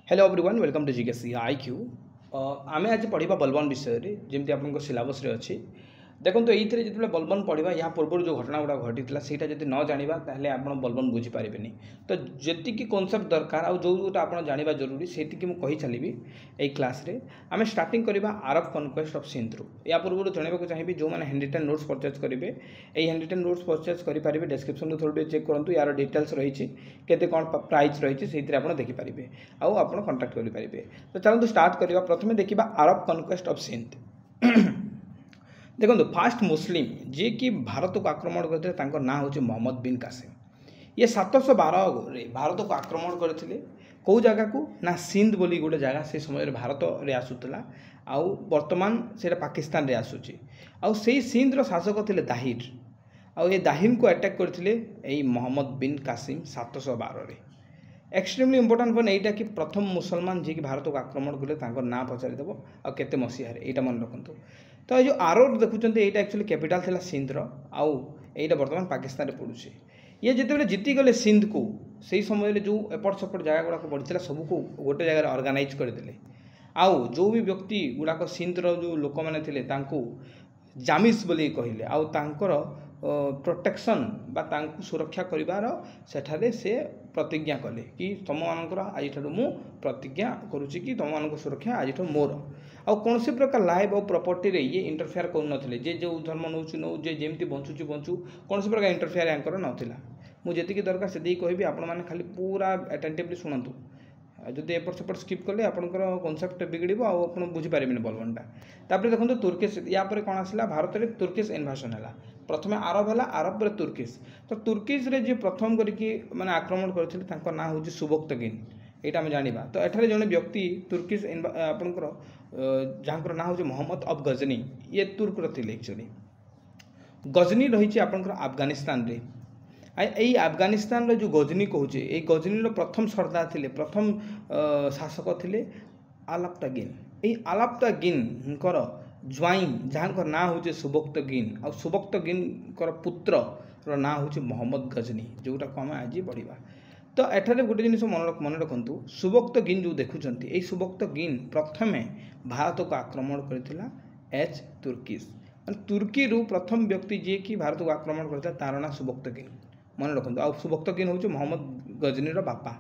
Hello everyone welcome to GKC IQ आमे आज पढ़ा बलबन विषय रे जमी आप सिलेबस अच्छी देखो ये जो बलबन पढ़ा या पूर्व जो घटना गुड़ा घटी से न जाना ताहले आप बलबन बुझीपारे तो जी कनसेप्ट दरकार आउ जो जोटा आप जानवा जरूरी से मुझे चली यही क्लास रे आम स्टार्टिंग करवा अरब कनक्वेस्ट ऑफ सिंध रु या पूर्व जनवाक चाहिए जो मैंने हैंडरिटन नोट्स परचेज करेंगे यही हैंडरिटन नोट्स परचेज करेंगे डिस्क्रिप्शन थोड़ा चेक करूँ यार डिटेल्स रही केते कौन प्राइस रही से देखिपारे आउ आप कंटाक्ट करेंगे तो चलते स्टार्ट करवा प्रथम देखा अरब कनक्वेस्ट ऑफ सिंध देखो फास्ट मुस्लिम जी कि भारत को आक्रमण करते ना हूँ मोहम्मद बिन कासिम ये 712 भारत को आक्रमण करते कौ जगह को ना सिंध बोली गोटे जगह से समय भारत रे आसूला आउ वर्तमान से पाकिस्तान रे आसूची आउ से सिंध रो शासक थे दाहिर आउ ये दाहिर को अटैक करते मोहम्मद बिन कासिम 712 रे एक्सट्रीमली इंपोर्टाट पॉइंट यहीटा कि प्रथम मुसलमान जी कि भारत को आक्रमण कले ना पचारिदेव आते मसीह यहाँ मन रखु तो ये जो आरोर देखुं यहाँ एक्चुअली कैपिटल थी सिंध आउ यहाँ बर्तमान पाकिस्तान में पड़ुଛି ये जिते जीतीगले सिंध को से समय जो एपट सेपट जगह गुड़ाक पड़ा सबको गोटे जगह ऑर्गेनाइज करदे आउ जो भी व्यक्ति गुड़ाक सिंधर जो लोक मैंने थे जामिस बोली कहले आउ तांकर प्रोटेक्शन बा तांकु सुरक्षा करिवार सेठारे से प्रतिज्ञा कले कि तुम मानकर आज मु प्रतिज्ञा करुच्ची कि तुम मान सुरक्षा आज मोर आउ कौन प्रकार लाइफ और प्रॉपर्टी रे ये इंटरफेयर करुन जे जो धर्म नौ नौ जे जमी बंचुची बंचु कौन प्रकार इंटरफेयर यांकर नाला मुझे दरकार से कहि आपण मैंने खाली पूरा अटेंटिवली शुणु जदि एपट सेपट स्किप कले आपंकर कनसेप्ट बिगड़ आप बुझीपारे बलबनटा तापर देखो तुर्किश या कौन आसला भारत में तुर्किश इन्वेशन है प्रथम अरब है अरब पर तुर्किश तो तुर्किश रे जो प्रथम करके माने आक्रमण करते ना हूँ सुबक्तगिन यहाँ आम जाना तो एठारे जड़े व्यक्ति तुर्किश आपंकर जहाँ ना हूँ मोहम्मद अफ गजनी ये तुर्क थे एक्चुअली गजनी रही आपंकर अफगानिस्तान रे यही अफगानिस्तान जो गजनी कहूचे ये गजनी प्रथम सरदार थे प्रथम शासक थे आलाप्तागिन यही आलाप्तागिन ज्वाई जहाँ ना हूँ सुबक्तगिन आ सुबक्तगिन पुत्र ना हूँ मोहम्मद गजनी जोटा को आम आज पढ़ा तो एठारे गोटे जिन मन रखु सुबक्तगिन जो देखुं यही सुबक्तगिन प्रथमे भारत को आक्रमण करथिला एच तुर्किश तुर्की रु प्रथम व्यक्ति जी कि भारत को आक्रमण करता तार ना सुबक्तगिन मन रखु आ सुबक्तगिन हूँ मोहम्मद गजनी बापा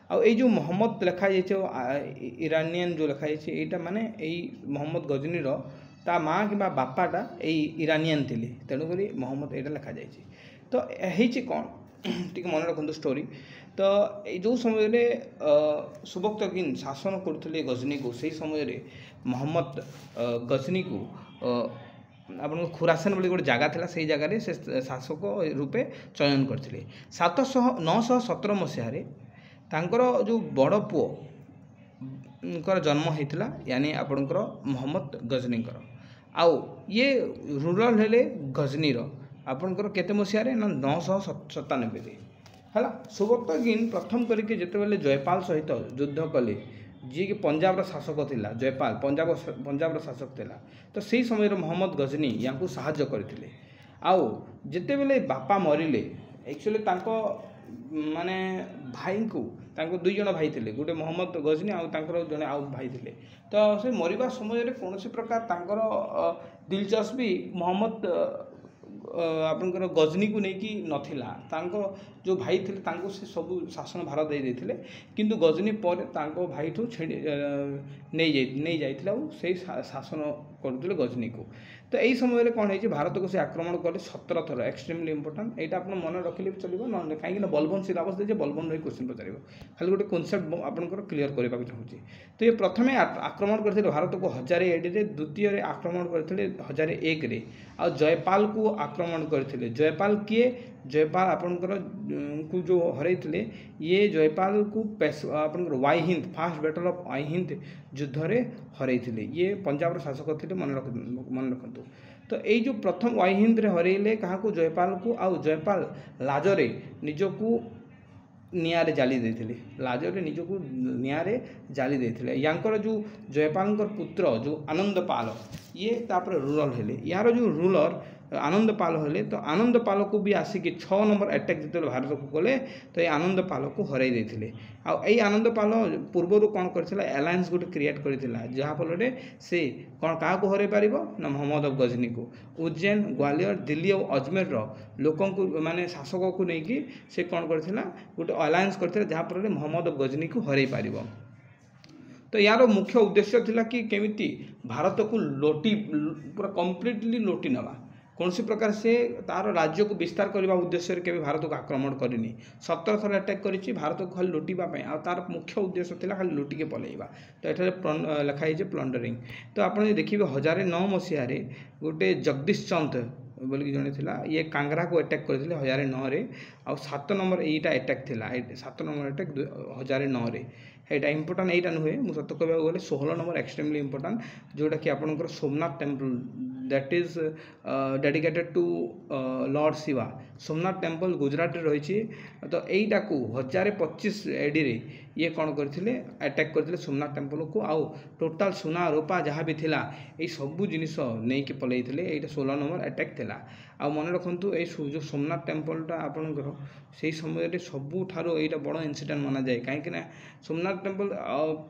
आउ ये जो मोहम्मद लिखा जाए इरानियन जो लिखा जाए यहाँ माने यही मोहम्मद गजनी ता माँ कि बापाटा यही इरानियन थे तेणुक मोहम्मद यहाँ लिखा जाए तो यही कौन टी मन रखु स्टोरी तो जो समय सुबक्तगिन शासन करते गजनी को सही समय मोहम्मद गजनी को आपन खुरासान बोली गोटे जगह था से जगह से शासक रूपे चयन करते 917 मसीह तांकर जो बड़ पुओ जन्म होता यानी आपणकर मोहम्मद गजनी आउ ये रूरल हेले गजनीर आपणकर केते मसीह ना 997 है सुबक्तगिन प्रथम करके जितेबाला जयपाल सहित युद्ध कले जी कि पंजाब शासक थिला जयपाल पंजाब शासक थिला तो सही समय मोहम्मद गजनी या साहाय्य करते आउ जितेबाला बापा मरिले एक्चुअली माने भाई को दुई जन भाई थे गोटे मोहम्मद गजनी आउ जड़े आउ भाई थे तो से मरवा समय कौन प्रकार दिलचस्पी मोहम्मद आपंकर गजनी को लेकिन नथिला जो भाई थे से सब शासन भार दे देते किंतु गजनी पर भाई ठू नहीं जाइए से शासन करते गजनी को तो यही समय कौन है भारत को से आक्रमण कले 17 थर एक्सट्रीमली इंपोर्टाट यहाँ आप मन रखिले भी चलो ना कहीं बलबन सिलेबस दे बलबन रही क्वेश्चन पचार खाली गोटे कनसेप्ट आपंकर क्लीयर करने चाहूँगी तो ये प्रथम आक्रमण करते भारत को 1000 AD द्वितीय आक्रमण करते 1001 आ जयपाल को आक्रमण करते जयपाल किए जयपाल आपंकर को जो हरते ये जयपाल को आपंकर Waihind first battle of Waihind युद्ध रे हरते ये पंजाब शासक थे मन रखु तो यही जो प्रथम वाई हिंद रे हरइले क्या जयपाल को आउ जयपाल लाजरे निजको निआरे जाली देथिले लाजरे निजको निआरे जाली देथिले यांकर जो जयपाल पुत्र जो आनंदपाल ये तापर रूरल हेले यार जो रूलर आनंद पाल हेले तो आनंद पाल को भी आसिक 6 नंबर अटैक जो भारत को कले तो ये आनंद पाल को हरई देते आई आनंद पाल पूर्वर कौन कर एलायंस गोटे क्रिएट करता जहाँफल से कौन क्या हरई पार ना मोहम्मद अफ गजनी को उज्जैन ग्वालियर दिल्ली और अजमेर लोक माने शासक को लेकिन से कौन करथिला गोटे अलायंस करथिला जहाँफल मोहम्मद अफ गजनी को हरई पार तो यार मुख्य उद्देश्य थिला कि केमिति भारत को लोटी पूरा कंप्लीटली लोटी नवा कौन सी प्रकार से तार राज्य को विस्तार करने उद्देश्य के भारत को आक्रमण करनी 17 थर अटैक करी भारत को खाली लुटापी आ तार मुख्य उद्देश्य था खाली लुटिके पलैवा तो ये लिखाई प्लंडरिंग तो आप देखिए 1009 मसीह गोटे जगदीश चंद बोलिक जड़े था ये कांगरा को अटैक करते 1009 आ 7 नंबर यहीटा अटैक थिला 7 नंबर अटैक 1009 यहाँ इंपोर्टां यहाँ नुहे मुझे सत कह गले 16 नंबर एक्सट्रीमली इंपोर्टां जोटा कि आपंकर Somnath temple that is dedicated to lord Shiva Somnath temple Gujarat रही तो यहीटा को 1025 एडी रे ये कौन करते अटैक करते सोमनाथ टेम्पल को आउ टोटाल सुना रूपा जहाँ भी थिला ये सबू जिनिस नहीं कि पलई ये 16 नंबर अटैक थिला आ मन रखु जो सोमनाथ टेम्पलटा आपंकर से समय सबुठार यहाँ बड़ इनसीडेंट मना जाए कहीं सोमनाथ टेम्पल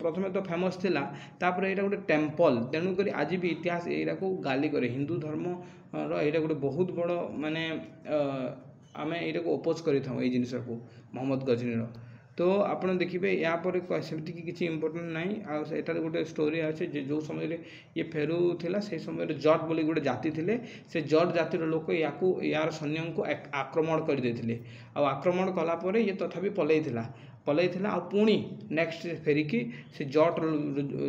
प्रथम तो फेमस थिला तापर यहाँ गोटे टेम्पल तेणुक आज भी इतिहास यहाँ को गाली करे हिंदू धर्म यहाँ गोटे बहुत बड़ माने आम यहाँ को ओपोज कर जिनस को मोहम्मद गजनी तो आपड़ देखिए यापर सेमती किसी इंपोर्टेंट ना आठार गोटे स्टोरी अच्छे जो समय ये फेरुला से समय जट बोली गोटे जाति थे से जट जातिर लोक यार सैन्य को आक्रमण करदे आक्रमण कलापर ये तथापि पलैला आ पुणी नेक्स्ट फेरिकी से जट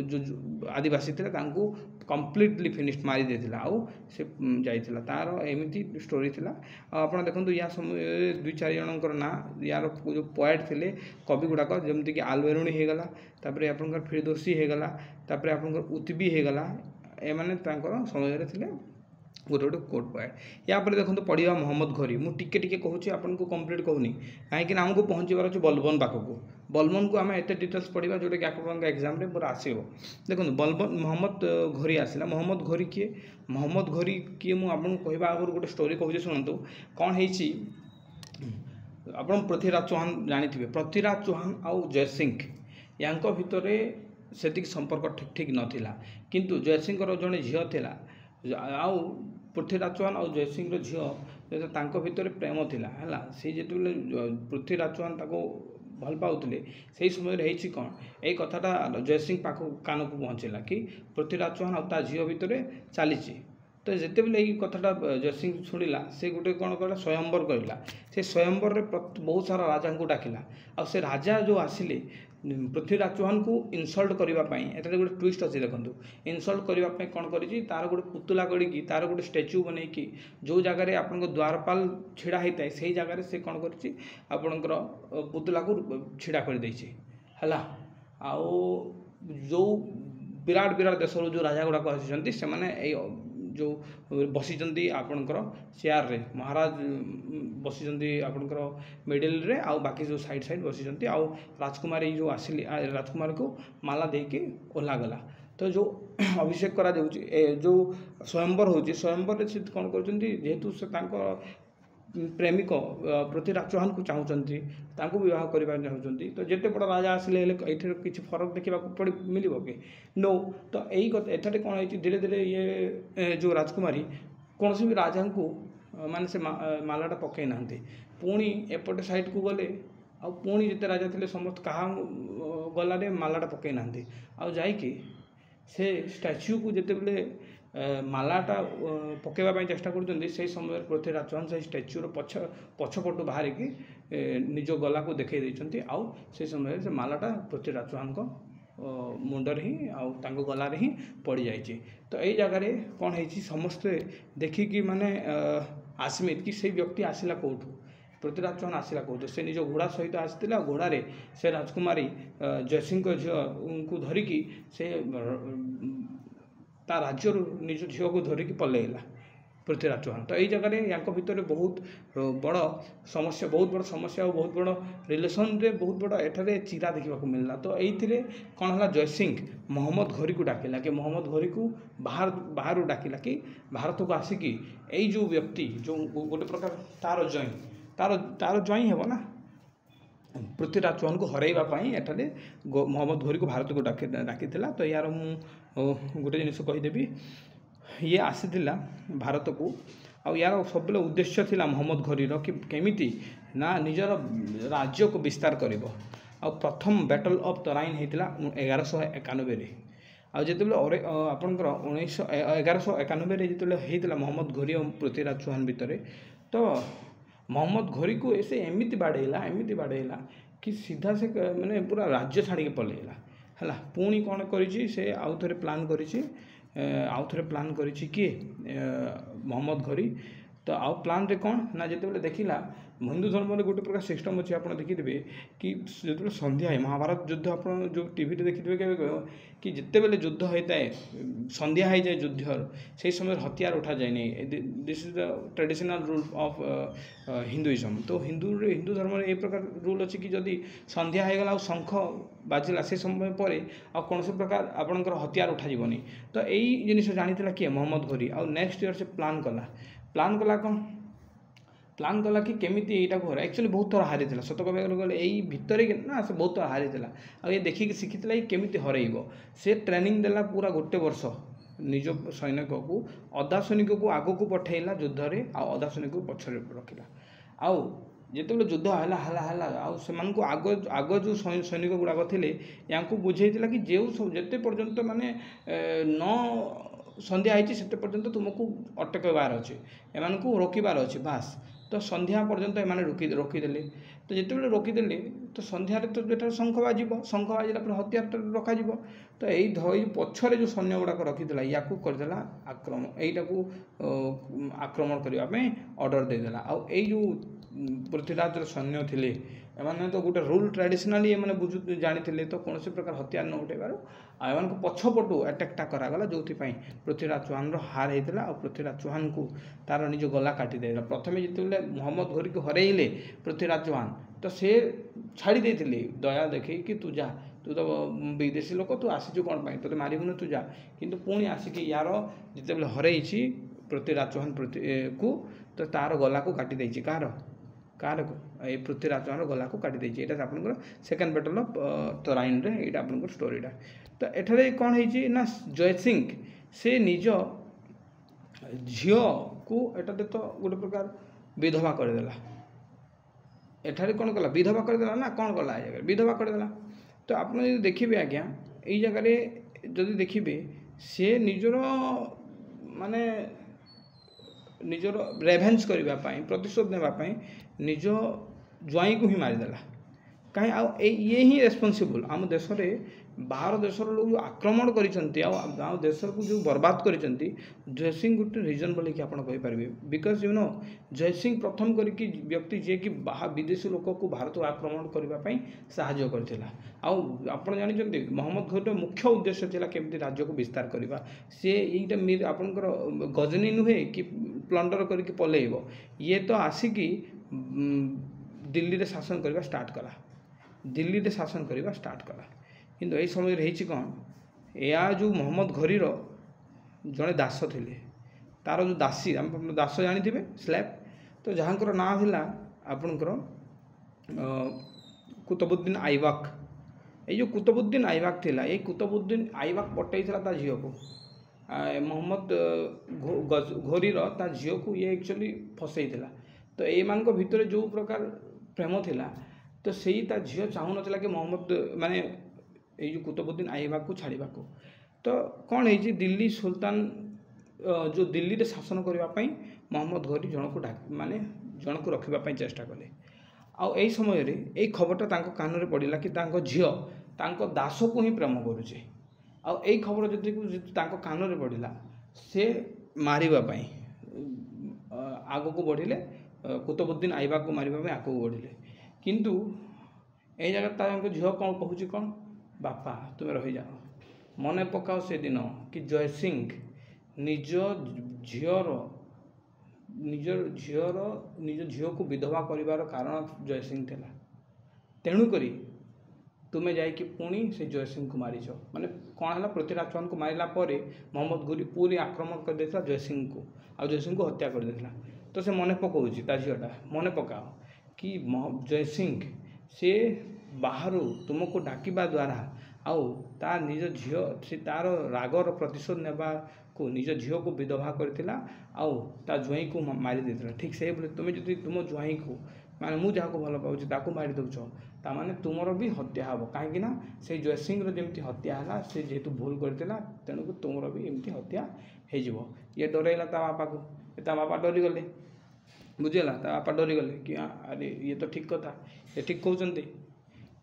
जो आदिवासी थे कंप्लीटली फिनिश मारी देथिला आउ से जाइथिला तार एमिति स्टोरी थिला आपण देखंतु या समय 2-4 जनकर ना यार जो पोएट थिले कवि गुड़ाक जमती कि आलवेरुणी हो गला तापरे आपनकर फिरदोसी हो गला तापरे आपनकर उतबी हो गला ए माने तांकर समय रे थिले गोटे गोटे कोट पोएट या पर देखंतु पढ़िया मोहम्मद घोरी मु टिके टिके कहूची आपन को कंप्लीट कहूनी काहे हमको पहुंचीबार अछि बलबन पाखको बलबन को आम एत डिटेल्स पढ़ा जोटा कि आप एग्जाम पूरा आसो देखो बलबन मोहम्मद घोरी आसला मोहम्मद घोरी किए मोहम्मद घोरी किए मुझे कहवा आगे गोटे स्टोरी कहूँ शुणु कौन है आप पृथ्वीराज चौहान जानी पृथ्वीराज चौहान आउ जयसिंह या भितर से संपर्क ठीक ठीक नाला किंतु जयसिंह जड़े झील थिला आउ पृथ्वीराज चौहान आउ जयसिंह झील भितर प्रेम थिला है सी जो पृथ्वीराज चौहान भल पाते से समय कौन यही कथाटा जयसिंह पाख कान को पहुँचला कि पृथ्वीराज चौहान आ झील भितर चली तो जिते बेले यही कथाटा जयसिंह शुणिला से गोटे कौन कहला स्वयंवर कहला से स्वयंवर रे बहुत सारा राजा को डाकिला आ से राजा जो आसिले पृथ्वीराज चौहान को इनसल्ट करने एटा गोटे ट्विस्ट अच्छे देखो इनसल्ट करने कौन करी तार गोटे पुतला गढ़ी तार गोटे स्टैच्यू बन जो जगार आप द्वारपाल छिड़ा होता है से जगह से कौन कर पुतला को छिड़ा कर देछि हला आउ जो विराट विराट देश जो राजा गुड़ाक आसी से जो बसी आपणकर चेयर रे महाराज बसी आपणकर मिडिल रे आउ बाकी जो साइड साइड बसी आउ राजकुमारी जो आसिली राजकुमार को माला देके ओह्ला गला तो जो अभिषेक करा जो स्वयंवर होची स्वयंवर से कौन करेतु से प्रेमिक पृथ्वीराज चौहान को चाहते बह करने चाहते तो जिते बड़ राजा आसिले ये किसी फरक देखा मिल कि नो तो यही एठारे कौन है धीरे धीरे ये जो राजकुमारी कौन भी राजा को माने से मालाटा पकई ना पुणी एपटे साइड को गले आ पुणी जिते राजा थे समस्त कहा गलारे मालाटा पकई ना आ जाइए से स्टैच्यू को जिते बले मालाटा पकेवा चेष्टा कर समय पृथ्वीराज चौहान से स्टैच्यूर पछपटू बाहर की निज गला को देखई देते आउ से समय से मालाटा पृथ्वीराज चौहान को मुंडर ही आउ गलार ही पड़ जाइए तो यही जगार कौन है समस्ते देखिकी माने आसमित कि से व्यक्ति आसला कौटू पृथ्वीराज चौहान आसला कौटू से निज घोड़ा सहित आसला घोड़े से राजकुमारी जयसिंह झील को धरिकी से ता राज्य निज झील को धरिकी पलैला पृथ्वीराज चौहान। तो यही जगह या भितर बहुत बड़ समस्या और बहुत बड़ रिलेसन रे बहुत बड़ एठारे चिरा देखा मिलला। तो ये कौन है जयसिंह मोहम्मद घोरी को डाकिला कि मोहम्मद घोरी को बाहर डाकिला कि भारत को आसिकी यही जो व्यक्ति जो गोटे प्रकार तार जई हे ना पृथ्वीराज चौहान को हरैवाई एठारे मोहम्मद घोरी को भारत को डाकी। तो यार मुझे गोटे जिन कहीदेवी ये आसीला भारत को आ यार सब उद्देश्य थिला मोहम्मद घोरीर कि केमिति ना निजर राज्य को विस्तार करिवो। आ प्रथम बैटल ऑफ तराइन होता 1191 आ जिते आपंकर 1191 जिते मोहम्मद घोरी और पृथ्वीराज चौहान भितर। तो मोहम्मद घोरी को ऐसे एमती बाड़ेला कि सीधा से मैंने पूरा राज्य छाड़ी पलैला है। पुणी कौन कर आउ थे प्लां कर किए मोहम्मद घोरी। तो आउ प्लान रे कौन ना जिते देखला हिंदू धर्म में गोटे प्रकार सिस्टम अच्छे आप देखिथे कि जो संध्या है महाभारत युद्ध आप जो टीवी देखिथे कि जिते बेले युद्ध होता है संध्या हो जाए युद्धर से समय हथियार उठा जाए नहीं। This is the traditional rule of Hinduism. तो हिंदू धर्म में ये प्रकार रूल अच्छी कि जदि संध्या हो गला शंख बाजिला से समय पर आ कौन से प्रकार आपंकर हथियार उठाଯିबनी। तो यही जिनिस जानी किए मोहम्मद घोरी आ नेक्स्ट ईयर से प्लान कला कौन प्लान कला कि केमिति यहाँ को एक्चुअली बहुत थर हारी सत कहूँ गले यही भितर ना से बहुत थर हारी ये देखिए शिखी केमिति हरइब से ट्रेनिंग देला पूरा गोटे वर्ष निज सैनिक को अधा सैनिक को आग को पठेला युद्धरे आधा सैनिक को पछरे रखिला। आउ जिते युद्ध है आग जो सैनिक गुड़ाक थे या बुझेला कि जो जिते पर्यंत माने न संध्या होती से पर्यंत तुमको अटकबार अच्छे एम को रोकबार अच्छे बास। तो संध्या पर्यंत एम रोकीदे। तो जिते रोकीदे तो संध्यारे तो जो शंख बाजिला हथियार रखा। तो यही पछरे जो सैन्य गुड़ाक रखीला या करदेला आक्रमण यहीटा को आक्रमण करने ऑर्डर देदेला। आई जो पृथ्वीराज सैन्य थे एमाने तो गोटे रूल ट्रेडिशनाली एम बुझु जानी। तो कौन से प्रकार हथियार न उठेबार एम पछपटू अटैकटा करागला जो पृथ्वीराज चौहान हार होता और पृथ्वीराज चौहान को तार निज गला काटिदे। प्रथम जिते मोहम्मद घोरी को हरइले पृथ्वीराज चौहान तो से छाड़ी देते दया देखे कि तू जा तू तो विदेशी लोक तू आसीचु कौन पाई तो मारिबुन तू जा। किंतु पुणी आसिकी यार जिते हरई पृथ्वीराज चौहान को तो तार गला को काटी देछि कार ये पृथ्वीराज चौहान गला को काटी देछि। एटा आपनकर सेकेंड बैटल ऑफ तराइन रे एटा आपनकर स्टोरीटा। तो एठारे कौन है ना जयसिंह से निज झील को एटाते तो गोटे प्रकार विधवा करदेला। एठारे कौन कला विधवा करदेला ना कौन कला विधवा करदेला। तो आप देखिए आज्ञा ये जगह जदि देखिए सी निजर माने निजर रेभेन्स करने प्रतिशोध नापी निज ज्वाई को ही मारिदेला कहीं ये ही रेस्पॉन्सिबल आम देश में बाहर देशर लोग जो आक्रमण कर देश को जो बर्बाद कर जयसिंह गोटे रिजन बोले कि आपड़ बिकज यू नो जयसिंह प्रथम करके व्यक्ति जी कि विदेशी लोक को भारत को आक्रमण करने साहाय्य करथिला। आप जानते मोहम्मद घोरी मुख्य उद्देश्य था केमती राज्य को विस्तार करवा। सी यहीटा आपंकर गजनी नुहे कि प्लंडर करके पलैब ये तो आसिकी दिल्ली रे शासन करवा स्टार्ट कला दिल्ली रे शासन करवा स्टार्ट कला। किंतु यही समय रही कौन या जो मोहम्मद घोरीर जड़े दास थे तार जो दासी दास जानी स्लैब तो जहाँकर ना था आपणकर कुतुबुद्दीन आइबक। ये जो कुतुबुद्दीन आइबक थिला ये कुतुबुद्दीन आइबक पटैला झील को मोहम्मद घोरीर ता झील को ये एक्चुअली फसैला। तो एमान को भितर जो प्रकार प्रेम थिला तो सही ता झील चाहू नथिला कि मोहम्मद माने ये जो कुतुबुद्दीन आइबक को छाड़वा को। तो कौन है दिल्ली सुल्तान जो दिल्ली रे शासन करने मोहम्मद घोरी जन को माने जन को रखापी चेष्टा कले। आई समय ये खबरटा कान में पड़ा कि झील दास को ही प्रेम करुचे। आई खबर जदि कान में पड़ा से मारिबापी आग को बढ़िले कुतुबुद्दीन आइबक को मारिबापी आग को बढ़िले। किंतु यही जगह झील कौन कहूँ कौन बापा तुम्हें रही जाओ मन पकाओ से दिन कि जयसिंह निज झीर निज झील को विधवा कर कारण जयसिंह थिला तेणुकरी तुम्हें जाकि पुणी से जयसिंह को मारिच माने कौन है पृथ्वीराज चौहान को मारला मोहम्मद घोरी पूरी आक्रमण कर देता जयसिंह को आ जयसिंह को हत्या कर देता तो से मन पकाउची ता झीलटा मन पकाओ कि जयसिंह से बाहर तुमको डाकिबा द्वारा आउ ता निज झील से तार रागर प्रतिशोध नेबा को निज झील को विधवा करथिला आउ ता जुआई को मारी देथिला ठीक से बोले तुम जदि तुम जुआई को माने मु जहाँ को भल पाऊँ ताकू मारी दौच ताने तुमर भी हत्या हम कहीं से जयसिंह जमी हत्या है से जेहेतु भूल करथिला तेणुक तुमर भी एमती हत्या हो ये डरैला ता बापा को ता बापा डरीगले बुझेगा ता बापा डरीगले कि अरे ये तो ठीक कथा ये ठीक कहते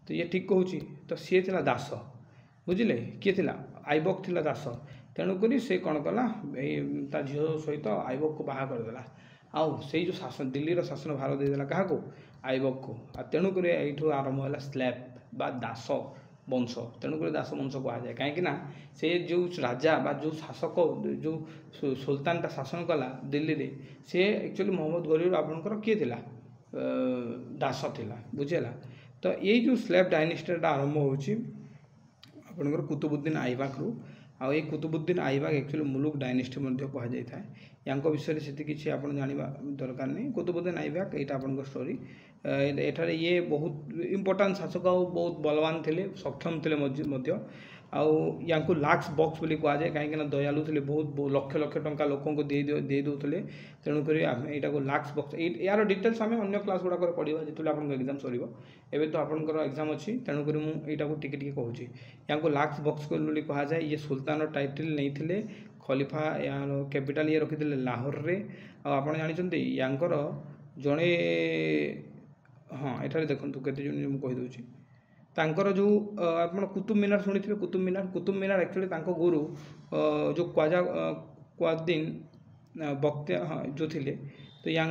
तो ये ठीक कहूँ तो सी थिला दास बुझिले किए थिला आईबक थिला दास तेणुक से कौन कला ता झील सहित आईबक को बाहा करदेला आउ से जो शासन दिल्ली शासन भार देदेला क्या आईबक को तेणुक यू आरंभ है स्लैब बा दास वंश तेणुक दास वंश कहुए कहीं से जो राजा बा जो शासक जो सुल्तान शासन कला दिल्ली रे से एक्चुअली मोहम्मद घोरी आपणकर किए थिला दास थिला बुझेगा तो ये जो स्लैब डायनेस्टीटा आरंभ होकर कुतुबुद्दीन आईबक रू आ ये कुतुबुद्दीन आईबक एक्चुअली मुलुक डायनेस्टी कहुए या विषय से किसी आप जानवा दरकार नहीं कुतुबुद्दीन आईबक यहाँ आपन स्टोरी एठारे ये बहुत इम्पोर्टाट शासक बहुत बलवान थे सक्षम थे या लाक्स बॉक्स बोली कहुए कहीं दयालु थे बहुत लक्ष लक्ष टंका लोक दे दौले तेणुक यहाँ को लाक्स बॉक्स यार डिटेल्स आम अन्य क्लास गुड़ाक पढ़ा जो आप एग्जाम सर एवं तो आपंकर एग्जाम अच्छी तेणुक मुझे टी कहूँ यहाँ को लाक्स बॉक्स बोली कहुए ये सुल्तान टाइटल नहीं खलीफा यार कैपिटाल ये रखी लाहौर रे आप जानते यांकर जड़े हाँ एठारे देखो केते जन कहीदे तांकर जो आप कुतुब मीनार शुणी थे कुतुब मीनार एक्चुअली गुरु जो क्वाजा क्वाद्दीन बख्तियार हाँ जो थे तो यहाँ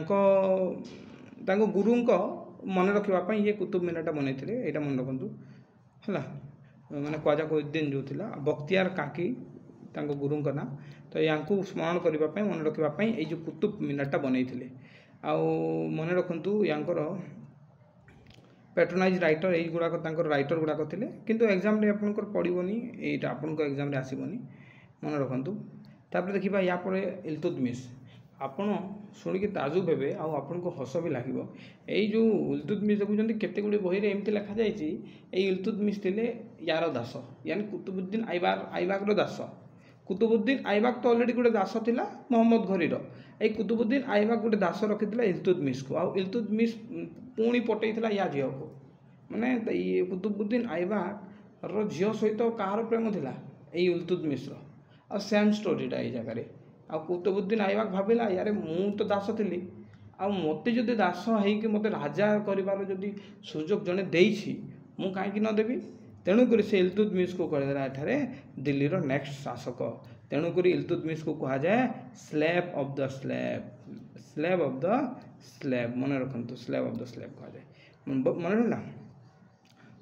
गुरु मन रखापी ये कुतुब मीनारटा बनई यहाँ मन रखु है मैंने क्वाजा क्वाद्दीन जो थी बख्तियार काकी गुरु ना तो यहाँ स्मरण करने मन रखापी ये जो कुतुब मीनारटा बनई मन रखु यहाँ पैट्रोनाइज राइटर यही गुड़ाक राइटर गुड़ाक थे किंतु एग्जाम रे आपनकर पड़ोनी यहाँ आपन एग्जाम रे आसबनी मन रखु तापर देखा यापर इल्तुतमिश आपड़ शुणिक ताजुब हे आपन को हस भी लगे यही जो इल्तुतमिश देखुं केते गुड़े बही रे एमती लिखा जाए इल्तुतमिश थे यार दास यानी कुतुबुद्दीन आईबक दास कुतुबुद्दीन आईबक तो अलरेडी गोटे दास थिला मोहम्मद घोरीर ये कुतुबुद्दीन आईबक गोटे दास रखी इल्तुतमिश को आउ इल्तुतमिश पुणी पटई या झील को माने ये कुतुबुद्दीन आईबक झील सहित कहार प्रेम थिला ये इल्तुतमिश आ सेम स्टोरीटा ये जगह आ कुतुबुद्दीन आईबक भाविला यार मु तो दास थी आ मत जो दास होगी मत राजा कर सुजोग जड़े देछि मु कहीं न देवी तेणुक से इल्तुतमिश को कहदेला एठारे दिल्ली रो नेक्स्ट शासक तेणुक इल्तुतमिश को कहुए स्लैब ऑफ द स्लैब मन रखु स्लैब ऑफ द स्लैब कहुए मन रहा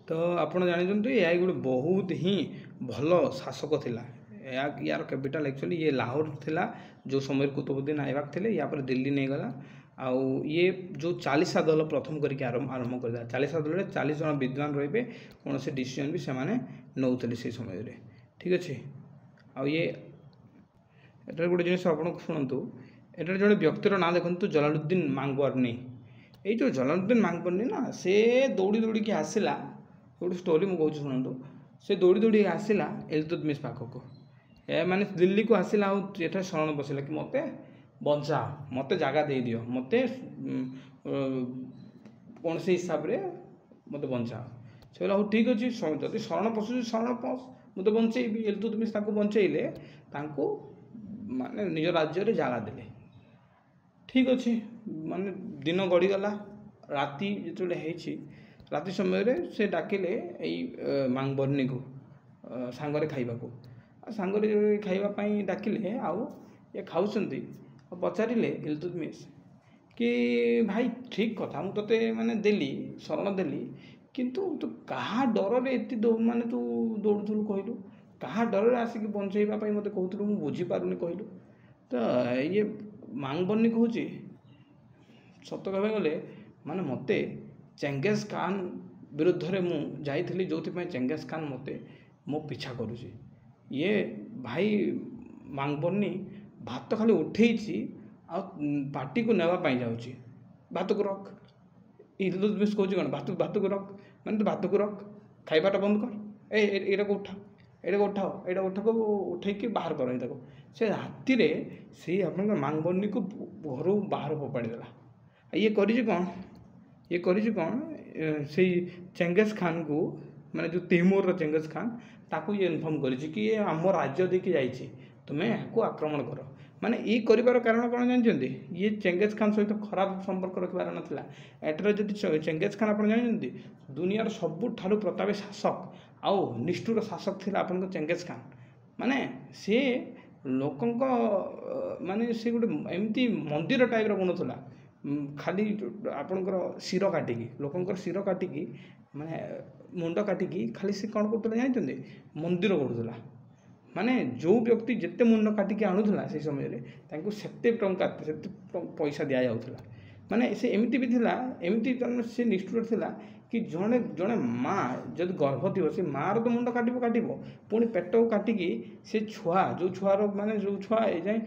तो आप जानते यह गोटे बहुत ही भल शासक थिला यार कैपिटल एक्चुअली ये लाहौर थिला जो समय कुतुबुद्दीन आईबक थे या दिल्ली नहीं गला आउ ये जो 40 दल प्रथम करके आरंभ कर 40 दल 40 जन विद्वान रे कौन से डिसीजन भी से नौते से समय ठीक अच्छे आउ ये एटार गोटे जिन आप शुणु एटार जो व्यक्तिर ना देखु जलालुद्दीन मांगबरनी ये जो जलालुद्दीन मांगबरनी ना से दौड़ी दौड़ी की आसला गोटे स्टोरी मुझे शुणु से दौड़ी दौड़ी आसला इल्तुतमिश पाखक ए माने दिल्ली को आसला आठ शरण बसला कि मत बंचा मत जगह दे दियो मत कौन से हिसाब रे मत बंचा से बोला ठीक अच्छे जब शरण पशु शरण पस मुझे बंचेबी इल्तुतमिश बंचेले माने निज राज्य रे जगह देले ठीक अच्छे माने दिन गड़ीगला राति जो राति समय से डाकिले यही मांगबरनी को सांगरे खाइबा को सांगरे खाइबापी डाकिले आउ ये खाऊँच पचारे इल्तुतमिश कि भाई ठीक कथा मुझे तोते माने देली शरण देली किंतु तू कहा डर एति माने तू दौड़ुलु कहलु कहा डर आसिक बंचेवाई मत कहूँ मुझे बुझीपारूनी कहलु तो ये मांगबरनी कहूँ ସତ କହିବାକୁ ଗଲେ ମାନେ ମୋତେ ଚେଙ୍ଗେଜ ଖାନ୍ ବିରୁଦ୍ଧରେ ମୁଁ ଯାଇଥିଲି, ଯେଉଁଥିପାଇଁ ଚେଙ୍ଗେଜ ଖାନ୍ ମୋତେ ମୋ ପିଛା କରୁଛି। ଇଏ ଭାଇ ମାଙ୍ଗବର୍ଣ୍ଣି ଭାତ ଖାଲି ଉଠେଇଛି ଆଉ ପାଟିକୁ ନେବା ପାଇଁ ଯାଉଛି। ଭାତକୁ ରଖ, ଇଲତୁତମିଶ କହୁଛି କ'ଣ, ଭାତକୁ ରଖ, ମାନେ ତୁ ଭାତକୁ ରଖ, ଖାଇବାଟା ବନ୍ଦ କର, ଏଇଟାକୁ ଉଠାଅ, ଏଇଟାକୁ ଉଠେଇକି ବାହାର କର ତାକୁ। ସେ ରାତିରେ ସେଇ ଆପଣଙ୍କ ମାଙ୍ଗବର୍ଣ୍ଣିକୁ ଘରୁ ବାହାର ଫୋପାଡ଼ି ଦେଲା। ଇଏ କରିଛି କ'ଣ ସେଇ ଚେଙ୍ଗେଜ ଖାନ୍କୁ, ମାନେ ଯେଉଁ ତୈମୁରର ଚେଙ୍ଗେଜ ଖାନ୍, ତାକୁ ଇଏ ଇନଫର୍ମ କରିଛି କି ଇଏ ଆମ ରାଜ୍ୟ ଦେଇକି ଯାଇଛି, ତୁମେ ଏହାକୁ ଆକ୍ରମଣ କର। ମାନେ ଏଇ କରିବାର କାରଣ କ'ଣ ଜାଣିଛନ୍ତି? ଇଏ ଚେଙ୍ଗେଜ ଖାନ୍ ସହିତ ଖରାପ ସମ୍ପର୍କ ରଖିବାର ନଥିଲା। ଏଠାରେ ଯଦି ଚେଙ୍ଗେଜ ଖାନ୍ ଆପଣ ଜାଣିଛନ୍ତି, ଦୁନିଆର ସବୁଠାରୁ ପ୍ରତାପୀ ଶାସକ ଆଉ ନିଷ୍ଠୁର ଶାସକ ଥିଲା ଆପଣଙ୍କ ଚେଙ୍ଗେଜ ଖାନ୍। ମାନେ ସେ ଲୋକଙ୍କ ମାନେ ସେ ଗୋଟେ ଏମିତି ମନ୍ଦିର ଟାଇପ୍ର ବନଉଥିଲା, ଖାଲି ଆପଣଙ୍କର ଶିର କାଟିକି, ଲୋକଙ୍କର ଶିର କାଟିକି, ମାନେ ମୁଣ୍ଡ କାଟିକି ଖାଲି ସେ କ'ଣ କରୁଥିଲା ଜାଣିଛନ୍ତି? ମନ୍ଦିର କରୁଥିଲା। ମାନେ ଯେଉଁ ବ୍ୟକ୍ତି ଯେତେ ମୁଣ୍ଡ କାଟିକି ଆଣୁଥିଲା ସେଇ ସମୟରେ ତାଙ୍କୁ ସେତେ ଟଙ୍କା, ସେତେ ପଇସା ଦିଆଯାଉଥିଲା। ମାନେ ସେ ଏମିତି ବି ଥିଲା, ଏମିତି ସେ ନିଷ୍ଠୁର ଥିଲା କି ଜଣେ ମା ଯଦି ଗର୍ଭ ଥିବ, ସେ ମାଆର ତ ମୁଣ୍ଡ କାଟିବ, ପୁଣି ପେଟକୁ କାଟିକି ସେ ଛୁଆ, ଯେଉଁ ଛୁଆ ଏଯାଏଁ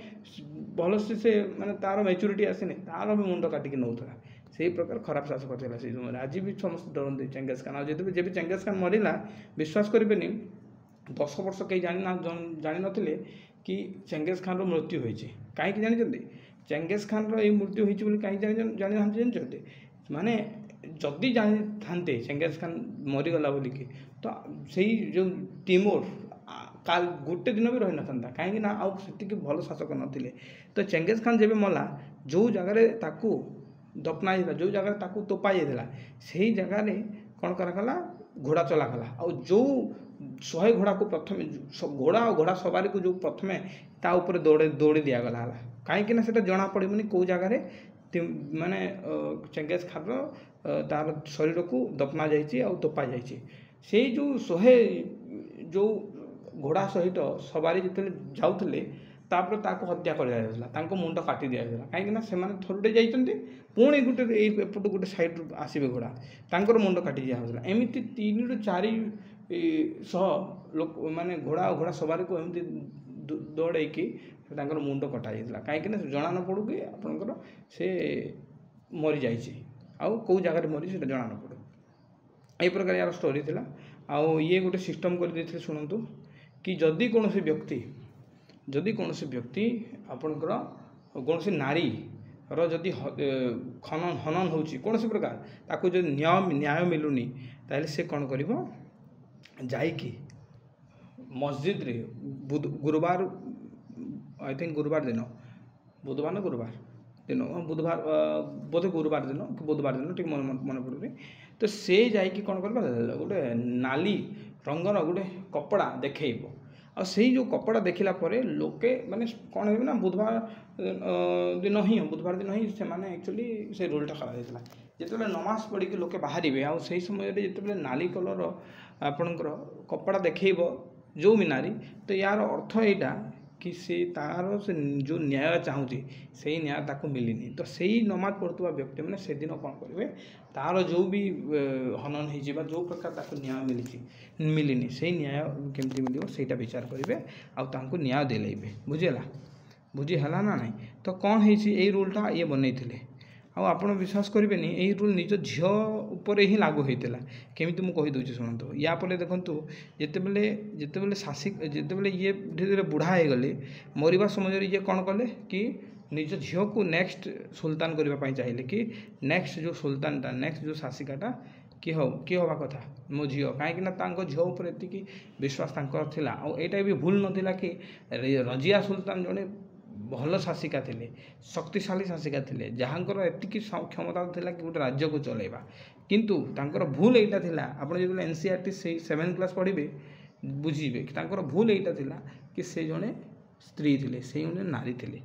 ଭଲସେ ସେ ମାନେ ତା'ର ମ୍ୟାଚୁରିଟି ଆସିନି, ତା'ର ବି ମୁଣ୍ଡ କାଟିକି ନେଉଥିଲା। ସେଇ ପ୍ରକାର ଖରାପ ଶାସକ ଥିଲା ସେଇ ସମୟରେ। ଆଜି ବି ସମସ୍ତେ ଡରନ୍ତି ଚେଙ୍ଗେଜ ଖାନ୍। ଆଉ ଯେବେ ଚେଙ୍ଗେଜ ଖାନ୍ ମରିଲା, ବିଶ୍ୱାସ କରିବେନି, 10 ବର୍ଷ କେହି ଜାଣିନଥିଲେ କି ଚେଙ୍ଗେଜ ଖାନ୍ର ମୃତ୍ୟୁ ହୋଇଛି। କାହିଁକି ଜାଣିଛନ୍ତି? ଚେଙ୍ଗେଜ ଖାନ୍ର ଏଇ ମୃତ୍ୟୁ ହୋଇଛି ବୋଲି କାହିଁକି ଜାଣିନାହାନ୍ତି ଜାଣିଛନ୍ତି? ମାନେ ଯଦି ଜାଣିଥାନ୍ତେ ଚେଙ୍ଗେଜ ଖାନ୍ ମରିଗଲା ବୋଲିକି, ତ ସେଇ ଯେଉଁ ତିମୁର ଗୋଟେ ଦିନ ବି ରହିନଥାନ୍ତା। କାହିଁକି ନା ଆଉ ସେତିକି ଭଲ ଶାସକ ନଥିଲେ। ତ ଚେଙ୍ଗେଜ ଖାନ୍ ଯେବେ ମଲା, ଯେଉଁ ଜାଗାରେ ତାକୁ ଦଫନା ହେଇଥିଲା, ଯେଉଁ ଜାଗାରେ ତାକୁ ତୋପା ଯାଇଥିଲା, ସେହି ଜାଗାରେ କ'ଣ କରାଗଲା? ଘୋଡ଼ା ଚଲା କଲା। ଆଉ ଯେଉଁ 100 ଘୋଡ଼ାକୁ ପ୍ରଥମେ, ଘୋଡ଼ା ଆଉ ଘୋଡ଼ା ସବାରିକୁ ଯେଉଁ ପ୍ରଥମେ ତା ଉପରେ ଦୌଡ଼ି ଦିଆଗଲା ହେଲା। କାହିଁକି ନା ସେଇଟା ଜଣାପଡ଼ିବନି କେଉଁ ଜାଗାରେ ମାନେ ଚେଙ୍ଗେଜ ଖାନ୍ର ତା'ର ଶରୀରକୁ ଦଫନା ଯାଇଛି ଆଉ ତୋପା ଯାଇଛି। ସେଇ ଯେଉଁ 100 ଯେଉଁ ଘୋଡ଼ା ସହିତ ସବାରି ଯେତେବେଳେ ଯାଉଥିଲେ, ତାପରେ ତାକୁ ହତ୍ୟା କରାଯାଇଥିଲା, ତାଙ୍କ ମୁଣ୍ଡ କାଟି ଦିଆଯାଇଥିଲା। କାହିଁକିନା ସେମାନେ ଥରୁଟେ ଯାଇଛନ୍ତି, ପୁଣି ଏଇ ଏପଟୁ ଗୋଟେ ସାଇଡ଼୍ରୁ ଆସିବେ ଘୋଡ଼ା, ତାଙ୍କର ମୁଣ୍ଡ କାଟି ଦିଆହେଉଥିଲା। ଏମିତି 3ରୁ 400 ଲୋକ, ମାନେ ଘୋଡ଼ା ଆଉ ଘୋଡ଼ା ସବାରିକୁ ଏମିତି ଦୌଡ଼େଇକି ତାଙ୍କର ମୁଣ୍ଡ କଟାଯାଇଥିଲା। କାହିଁକିନା ଜଣା ନ ପଡ଼ୁ କି ଆପଣଙ୍କର ସେ ମରିଯାଇଛି, ଆଉ କେଉଁ ଜାଗାରେ ମରିଛି ସେଇଟା ଜଣା ନ ପଡ଼ୁ। ଏହି ପ୍ରକାର ୟାର ଷ୍ଟୋରି ଥିଲା। ଆଉ ଇଏ ଗୋଟେ ସିଷ୍ଟମ୍ କରିଦେଇଥିଲେ, ଶୁଣନ୍ତୁ, କି ଯଦି କୌଣସି ବ୍ୟକ୍ତି ଆପଣଙ୍କର କୌଣସି ନାରୀର ଯଦି ହନନ ହେଉଛି କୌଣସି ପ୍ରକାର, ତାକୁ ଯଦି ନ୍ୟାୟ ମିଳୁନି, ତାହେଲେ ସେ କ'ଣ କରିବ? ଯାଇକି ମସଜିଦରେ ଗୁରୁବାର ଦିନ, ବୁଧବାର ଦିନ ଟିକେ ମନେ ପଡ଼ୁନି। ତ ସେ ଯାଇକି କ'ଣ କରିବ? ଗୋଟେ ନାଲି ରଙ୍ଗର ଗୋଟେ କପଡ଼ା ଦେଖେଇବ। ଆଉ ସେଇ ଯେଉଁ କପଡ଼ା ଦେଖିଲା ପରେ ଲୋକେ ମାନେ କ'ଣ ହେବେ ନା, ବୁଧବାର ଦିନ ହିଁ ସେମାନେ ଆକ୍ଚୁଆଲି ସେ ରୁଲ୍ଟା କରାଯାଇଥିଲା। ଯେତେବେଳେ ନମାଜ ପଢ଼ିକି ଲୋକେ ବାହାରିବେ, ଆଉ ସେହି ସମୟରେ ଯେତେବେଳେ ନାଲି କଲର୍ର ଆପଣଙ୍କର କପଡ଼ା ଦେଖେଇବ ଯେଉଁ ବି ନାରୀ, ତ ୟାର ଅର୍ଥ ଏଇଟା କି ତା'ର ଯେଉଁ ନ୍ୟାୟ ଚାହୁଁଛି, ସେଇ ନ୍ୟାୟ ତାକୁ ମିଳିନି। ତ ସେଇ ନମାଜ ପଢ଼ୁଥିବା ବ୍ୟକ୍ତିମାନେ ସେଦିନ କ'ଣ କରିବେ? ତା'ର ଯେଉଁ ବି ହନନ ହେଇଛି ବା ଯେଉଁ ପ୍ରକାର ତାକୁ ନ୍ୟାୟ ମିଳିନି, ସେଇ ନ୍ୟାୟ କେମିତି ମିଳିବ ସେଇଟା ବିଚାର କରିବେ ଆଉ ତାଙ୍କୁ ନ୍ୟାୟ ଦିଲାଇବେ। ବୁଝି ହେଲା ନା ନାହିଁ? ତ କ'ଣ ହେଇଛି, ଏଇ ରୁଲ୍ଟା ଇଏ ବନେଇଥିଲେ। ଆଉ ଆପଣ ବିଶ୍ୱାସ କରିବେନି, ଏଇ ରୁଲ୍ ନିଜ ଝିଅ ଉପରେ ହିଁ ଲାଗୁ ହୋଇଥିଲା। କେମିତି ମୁଁ କହିଦେଉଛି ଶୁଣନ୍ତୁ। ୟା ପରେ ଦେଖନ୍ତୁ, ଯେତେବେଳେ ଇଏ ଧୀରେ ଧୀରେ ବୁଢ଼ା ହେଇଗଲେ, ମରିବା ସମୟରେ ଇଏ କ'ଣ କଲେ କି ନିଜ ଝିଅକୁ ନେକ୍ସଟ ସୁଲତାନ କରିବା ପାଇଁ ଚାହିଁଲେ କି ନେକ୍ସଟ ଯେଉଁ ସୁଲତାନଟା, ନେକ୍ସଟ ଯେଉଁ ଶାସିକାଟା କିଏ ହେବା କଥା? ମୋ ଝିଅ। କାହିଁକିନା ତାଙ୍କ ଝିଅ ଉପରେ ଏତିକି ବିଶ୍ୱାସ ତାଙ୍କର ଥିଲା। ଆଉ ଏଇଟା ବି ଭୁଲ ନଥିଲା କି ରଜିଆ ସୁଲତାନ ଜଣେ ଭଲ ଶାସିକା ଥିଲେ, ଶକ୍ତିଶାଳୀ ଶାସିକା ଥିଲେ, ଯାହାଙ୍କର ଏତିକି କ୍ଷମତା ଥିଲା କି ଗୋଟେ ରାଜ୍ୟକୁ ଚଳାଇବା। କିନ୍ତୁ ତାଙ୍କର ଭୁଲ ଏଇଟା ଥିଲା, ଆପଣ ଯେତେବେଳେ NCERT ସେଇ 7th କ୍ଲାସ୍ ପଢ଼ିବେ ବୁଝିବେ କି ତାଙ୍କର ଭୁଲ ଏଇଟା ଥିଲା କି ସେ ଜଣେ ସ୍ତ୍ରୀ ଥିଲେ, ସେ ଜଣେ ନାରୀ ଥିଲେ।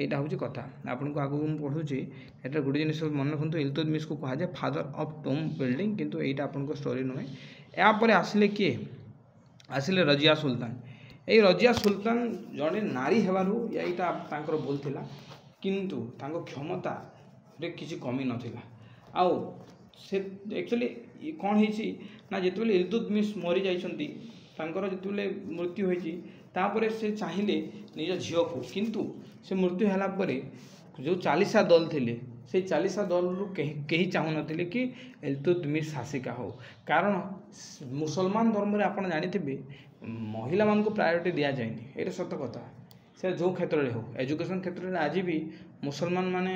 এইটা হচ্ছে কথা। আপনার আগুক মু পড়ুছি, এটা গোটে জিনিস মনে রাখুন, ইলতুৎমিশকে কুহযাଏ ফাদর অফ টুম বিল্ডিং, কিন্তু এইটা আপনার স্টোরি নুহে। এরপরে আসলে কিଏ? আসলে রজিয়া সুলতান। এই রজিয়া সুলতান জনে নারী হেবারু এইটা তাঁর ভুল লা, কিন্তু তাঁর ক্ষমতা रे किसी कमी नथिला आउ से एक्चुअली कौन होइछि ना जेतेबेले इल्तुतमिश मरी जाइछंती तांकर जेतेबेले मृत्यु होइछि तापरे से चाहिए निज झील को किंतु से मृत्यु होला परे जो 40 दल थिले से 40 दल रु कहीं चाहू नथिले कि इल्तुतमिश शासिका हो कारण मुसलमान धर्म रे आपण जानिथिबे महिला मान को प्रायोरिटी दिया जायनि एटा सत्य कथा से जो क्षेत्र में हो एजुकेशन क्षेत्र में आज भी मुसलमान माने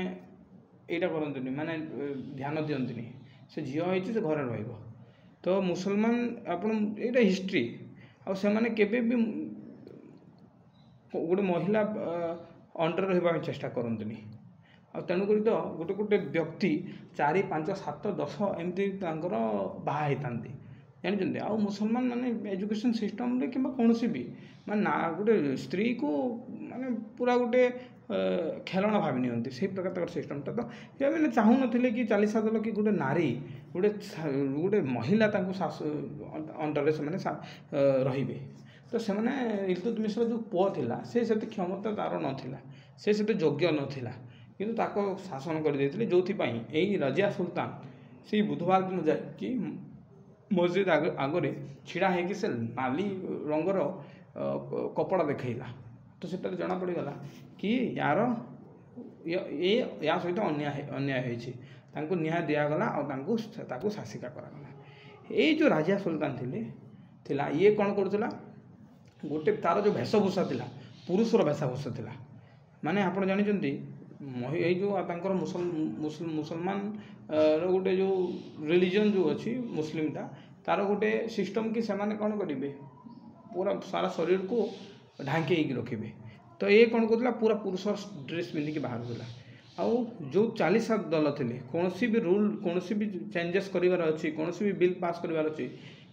एटा करंतनी माने ध्यान दियंतनी से झील होइछि से घर रहइबो तो मुसलमान आपण एटा हिस्ट्री आ से माने केबे भी गोटे महिला अंडर रहा चेष्टा करंतनी आ तेणुक तो गोटे गोटे व्यक्ति 4 5 7 10 एमती बाहा होता जानते आ मुसलमान माने एजुकेशन सिस्टम रे कि कौन भी माने ना गोटे स्त्री को माने पूरा गोटे खेलना भावी नियंती से प्रकार सिस्टम तो ये मैंने चाहू नथिले कि 40 दल कि गोटे नारी गोटे गोटे महिला अंडर से रहिबे तो से इल्तुतमिशर जो पुआ थिला से क्षमता तार नाला से योग्य नाला किंतु ताको शासन कर देथिले जोथिपाई एई रजिया सुल्तान से बुधवार दिन जाए कि मस्जिद आगरे छिड़ा है कि से नाली रंगर कपड़ा देखला तो से जना पड़गला कि यार या सहित अन्याय होइछि तांको न्याय दियागला और शासिका करागला ये जो राजा सुल्तान थिला ये कौन करुला गोटे तार जो वेशभूषा थिला पुरुषर वेशभूषा थिला माने आपण जानिचंती ये जो तांकर मुसलमान गोटे जो रिलीजन जो अच्छी मुस्लिमटा तार गोटे सिस्टम कि से कौन करेंगे पूरा सारा शरीर को ढांकी रखिए तो ये कौन करूला पूरा पुरुष ड्रेस पिंधिकी बाहर आउ जो 40 दल थे कौन भी रूल कौन भी चेंजेस करार अच्छी कौन भी बिल पास करार अच्छी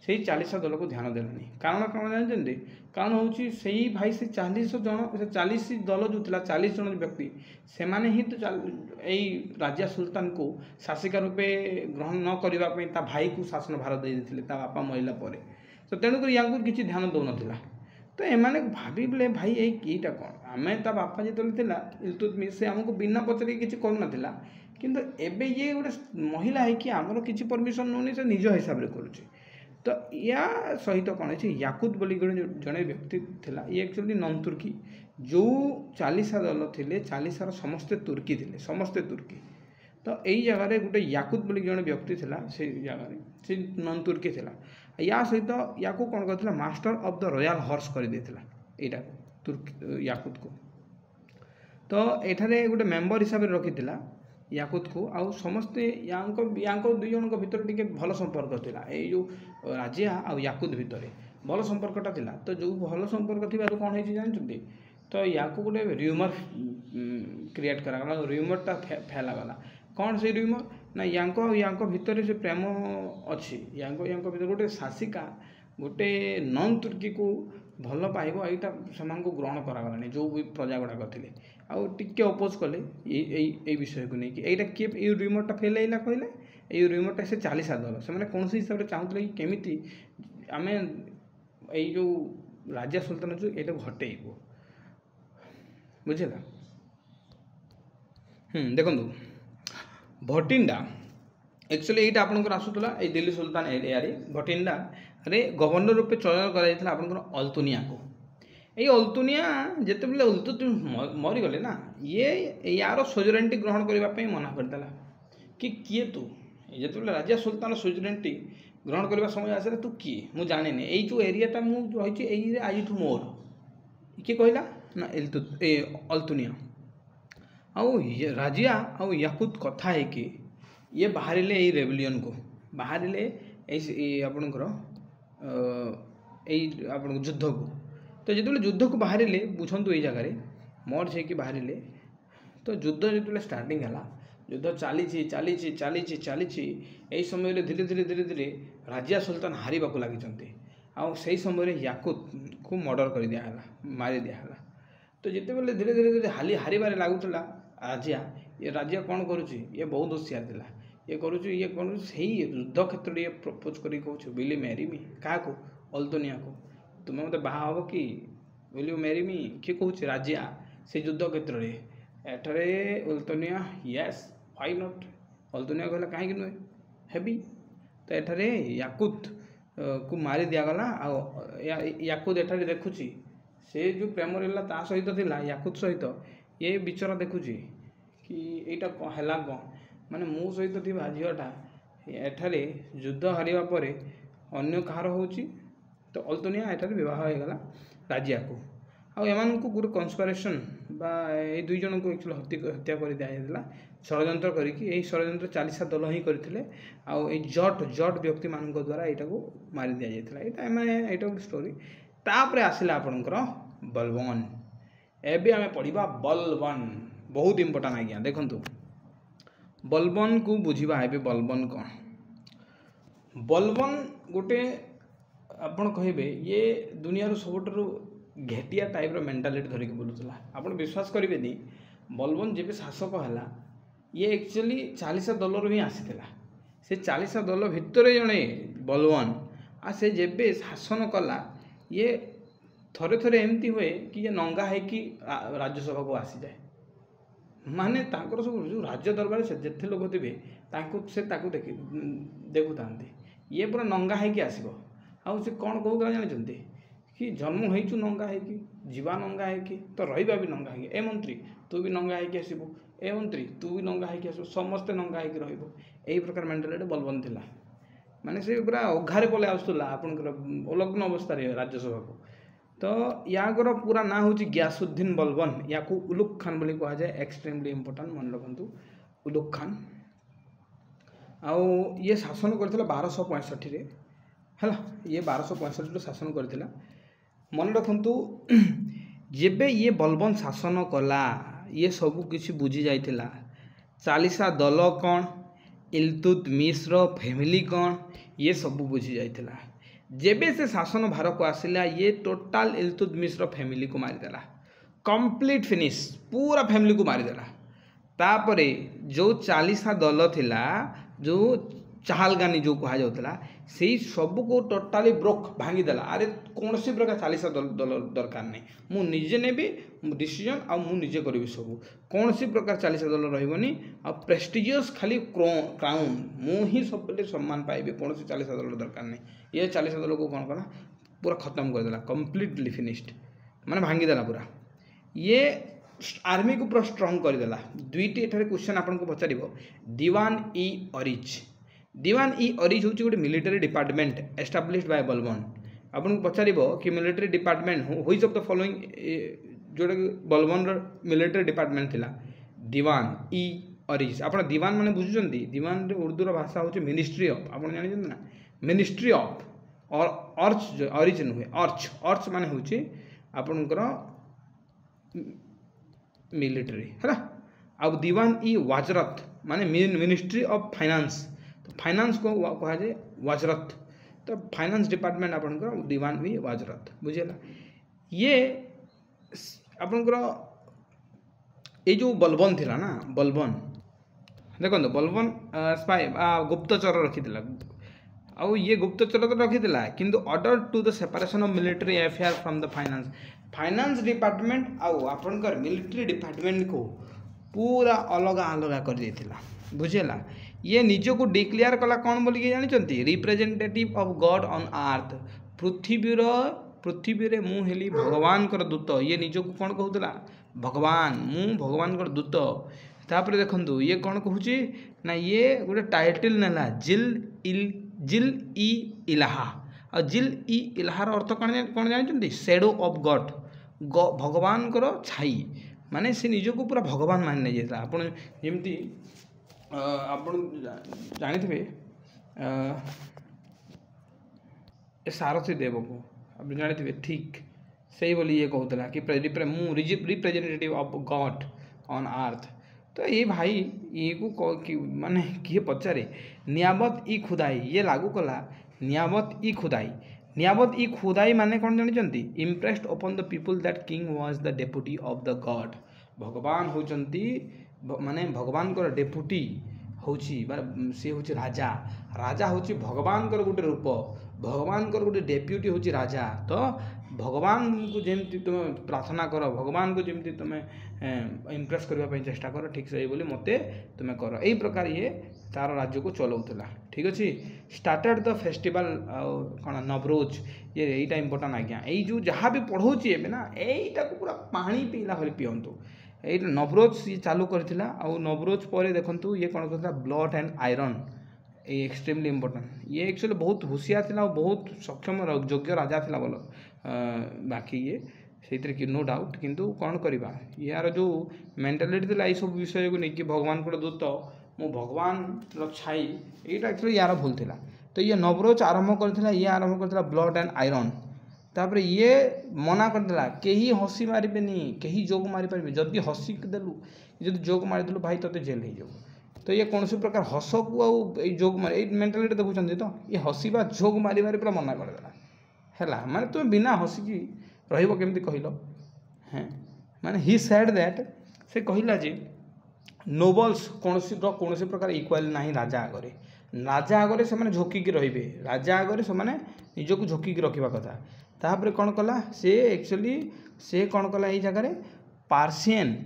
से 40 दल को ध्यान देलानी कारण कौन जानते कारण हूँ से भाई से 40 जन से 40 दल जो था 40 जन व्यक्ति से माने ही तो यही राजा सुल्तान को शासिका रूपे ग्रहण न करने भाई को शासन भार दे देते बापा मरला पर तो तेणुक या किसी ध्यान दौन तो एमाने भाविले भाई यहीटा कौन आम ता बापा जो इल्तुतमिश से आमको बिना पचारे किसी करना किंतु एबे ये गोटे महिला है कि आमर किसी परमिशन नौनी से निज हिसाब से करुचे तो या सहित कौन है याकुत बोली जड़े व्यक्ति थिला ये एक्चुअली नॉन तुर्की जो 40 दल थे 40 समस्ते तुर्की थे समस्ते तुर्की तो यही जगह गोटे याकुत बोली जड़े व्यक्ति थिला से जगह से नॉन तुर्की थिला या सहित या कौन करथिला master of the royal horse कर देथिला एटा तुर्की याकुत को तो एठारे गोटे मेंबर हिसाब से रखिथिला याकुत को आउ समस्ते दुई जन भितर टिके भल संपर्क थिला ए जो राजिया आ याकुत भितर भल संपर्कटा थिला तो जो भल संपर्क थी कौन है जानते तो या गोटे र्यूमर क्रिएट करागला र्यूमरटा फैलागला कौन से र्यूमर ना या भितर से प्रेम अच्छी या भितर गोटे शासिका गोटे नॉन तुर्की को भल पाइब यहाँ से ग्रहण करागलानी जो भी प्रजा गुड़ाक थे आउ टिके अपोज कले ये विषय को लेकिन यहाँ किए ये र्यूमरटा फैलैला कहले ये र्यूमरटा से 40 दल से कौन हिसाब से चाहूले कि केमी आम ये जो राजा सुल्तान अच्छे ये हटेबू बुझेगा देखो भटिंडा एक्चुअली यहाँ आपंकर आसूला ये दिल्ली सुल्तान एरिया भटिंडा रे गवर्नर रूपे चयन कर आपंकर अल्तुनिया को ये अल्तुनिया जिते बेले इल्तुतमिश मरीगले ना ये यार सोजरेनिटी ग्रहण करने मना करदेला कि किए तू जिते राजा सुल्तान सोजरेनिटी ग्रहण करने समय आसला तू किए मुझे जाने यही जो एरियाटा मुझे रही आज मोर किए कहला ना अल्तुनिया आउ राजिया आउ याकुत कथा है कि ये बाहर ये रेबेलियन को बाहर आपणकर युद्ध को तो जो युद्ध को बाहर बुझंतु ये जगार मर्ज है बाहर तो युद्ध जो स्टार्टिंग है युद्ध चली चली चली चली यही समय धीरे धीरे धीरे धीरे राजिया सुल्तान हारिबा को लगी आउ से समय याकुत को मर्डर कर दिया मारी दिया तो जिते बेले धीरे धीरे धीरे हारिबार लगुला राजिया ये राजिया कौन करुच्ची ये बहुत होशियार थिला ये करुच्ची ये कौन से युद्ध क्षेत्र ये प्रपोज कर कहूँ विल यू मैरी मी क्या को अल्तुनिया को तुम्हें मत बाहा हम कि विल यू मैरी मी किए कहूँ राजिया से युद्ध क्षेत्र में एठारे अल्तुनिया यस व्हाई नॉट अल्तुनिया कहला कहीं नुहे हेबी तो एठारे याकुत को मारी दिगला याकुत एठारे देखुची से जो प्रेम रहा ता सहित थिला याकुत सहित ये बिचरा देखुची कि एटा है कौन माने मो सहित थी झीटा एठारे युद्ध हारिबा परे अन्य कहार होची तो अल्तुनिया एठारे विवाह होगला राजिया को आमको गोटे कन्स्पिरेसन बा ए दुई जन को एक्चुअली हत्या कर दिया षड्यंत्र करी षड्यंत्र 40 दल ही करते जट जट व्यक्ति मान द्वारा यहाँ को मारी दि जाता यहाँ मैंने यहाँ गोटे स्टोरी तापर आसला आपणकर बलबन एबे आम पढ़ा बलबन बहुत इंपोर्टाट आज्ञा देखु बलबन को बुझा ए बलबन कौन बलबन गोटे आपण कहे ये दुनिया सबुठू घेटिया टाइप मेंटालिटी धरिक बुलूला आप विश्वास करेंगे बलबन जब शासक है ये एक्चुअली 40 दलर ही आसीला से 40 दल भितर जड़े बलवान आ से जेबे शासन कला ये थरे थरे एमती हुए कि ये नंगा है कि राज्यसभा को आसी जाए माने तांकर सब जो राज्य दरबार से जिते लोग थे से देखु था ये पूरा नंगा है कि आसो आ कौन कहूला जानते कि जन्म होइचु नंगा है कि जीवा नंगा है कि तो रहिबा भी नंगा है ए मंत्री तू भी नंगा है कि आसबू ए मंत्री तू भी नंगा है कि आसबू समस्ते नंगा है कि रहिबो एही प्रकार मेंटालिटी बलबन थिला माने से पूरा अघारे पले आसुला आपनकर अलग्न अवस्था रे राज्यसभा को तो यागर पूरा ना होची गयासुद्दीन बलबन या को उलुग खान बोली कहा जाए एक्सट्रीमली इंपोर्टेंट मन रखंतु उलुग खान आउ ये शासन करथिला 1265 रे हला ये 1265 रे शासन करथिला मन रखु जेबे ये बलबन शासन कला ये सब किसी बुझी जाइथिला 40 दल कौन इल्तुतमिशर फैमिली कौन ये सब बुझी जाइथिला जेबे से शासन भार को आसिला ये टोटाल इल्तुतमिशर फैमिली को मारिदेला कंप्लीट फिनिश पूरा फैमिली को मारिदेला तापरे जो 40 दल थिला जो चाहलगानी जो कहा जाउतला से सब को टोटाली ब्रोक भांगीदेला अरे कौन सी प्रकार 40 दल दरकार नहीं मु निजे नेबी डिसीजन आ मु निजे करी सब कौन सी प्रकार 40 दल रही आ प्रेस्टिजियस खाली क्राउन मु ही सब सम्मान पाइबे कौन सी 40 दल दरकार नहीं ये 40 दल को कौन कला पूरा खत्म करदेला कम्प्लीटली फिनिश्ड माने भांगीदेला पूरा ये आर्मी को पूरा स्ट्रंग करदेला दुईटी एठारे क्वेश्चन आपन को पचारिबो दीवान ई अरिज दीवान ई अरिज हूँ गोटे military department established by Balban आपन को पचार कि military department which of the following जोटा बलबन मिलिटरी डिपार्टमेंट थिला दीवान ई अरिज आप दीवान माने बुझुचंदी दीवान रे उर्दू रो भाषा होचे मिनिस्ट्री ऑफ आप जानते ना मिनिस्ट्री ऑफ और अर्च अरिज नुहे अर्च अर्च माने होचे आपनकर मिलिटरी है अब दीवान ई वाजरत माने मिनिस्ट्री ऑफ फाइनेंस तो फाइनेंस को कहा जाए वाजरत तो फाइनेंस डिपार्टमेंट आपनकर दीवान भी वाजरत बुझेला ये आपनकर ये जो बलबन थिला ना बलबन देखो बलबन स्पाई गुप्तचर रखी आउ ये गुप्तचर तो रखी किंतु order to the separation of military affair from the finance department आउ आपनकर मिलिटरी डिपार्टमेंट को पूरा अलग अलग कर देथिला बुझेला ये निज को डिक्लेयर कला कौन बोलिए जानते representative of God on earth पृथ्वी रे मु हेली भगवान कर दूत ये निज को कौन कहूला भगवान मु भगवान कर दूत तापर देखंतु ये कौन कहूची ना ये गोटे टाइटल नेला जिल ई इलाहा और जिल ई इलाहार अर्थ कौन जानते शेडो ऑफ गॉड भगवान कर छाई माने से निज को पूरा भगवान मान नहीं जाता आप जमती आप जानी सारथी देव को आप जानी ठीक से बोली ये कहूला कि मु रिप्रेजेंटेटिव ऑफ गॉड ऑन अर्थ तो ये भाई ये को माने किए पचारे नियाबत ई खुदाई ये लागू कला नियाबत ई खुदाई माने कौन जानते impressed upon the people that king was the deputy of the God भगवान होचंती माने भगवान को डेपुटी होची सी होची राजा राजा होची भगवान कर गोटे रूप भगवान गोटे डेप्यूटी हूँ राजा तो भगवान को जमी तुम प्रार्थना कर भगवान को जमी तुम इम्प्रेस करने चेष्टा कर ठीक से बोली मत तुम्हें कर यही प्रकार ये तार राज्य को चलाऊला ठीक अच्छे स्टार्टेड द फेस्टिवल कौन नवरोज ये यहीटा इंपोर्टाट आज्ञा यही जो जहाँ भी पढ़ाऊँच ए ना यहीटा को पूरा पानी पीला भाई पिंतु ये नवरोज ये चालू करथिला आ नवरोज पर देखु ये कौन करता ब्लड एंड आयरन ये एक्सट्रीमली इम्पोर्टाट ये एक्चुअली बहुत हुशियार थिला बहुत सक्षम योग्य राजा थिला बोल बाकी ये से कि नो डाउट किंतु कौन करवा यार जो मेंटालिटी थिला ये सब विषय को लेकिन भगवान को दूत मो भगवान छाई यहाँ एक्चुअली यार भूल थिला तो ये नवरोज आरंभ करथिला ये आरंभ करथिला ब्लड एंड आयरन तापर ये मना करदेला कहीं हसी मारे कहीं जोग मारी पारे जदि हसी देलु जब जोग मारिदेलु भाई तोते जेल हो जाऊ तो ये कौन प्रकार हस को आई जोग मारे मेंटालिटी देखुं तो ये हसवा जोग मारे पूरा मना करदेला है माने तुम बिना हसिकी रही कहल हाँ माने ही सेड दैट से कहला जे नोबल्स कौन प्रकार इक्वाल ना राजा आगे से झोंकी रे राजा आगे से निजक झोंकी रखा कथा तापर कौन कला से एक्चुअली से कौन कला ये जगह पार्सियन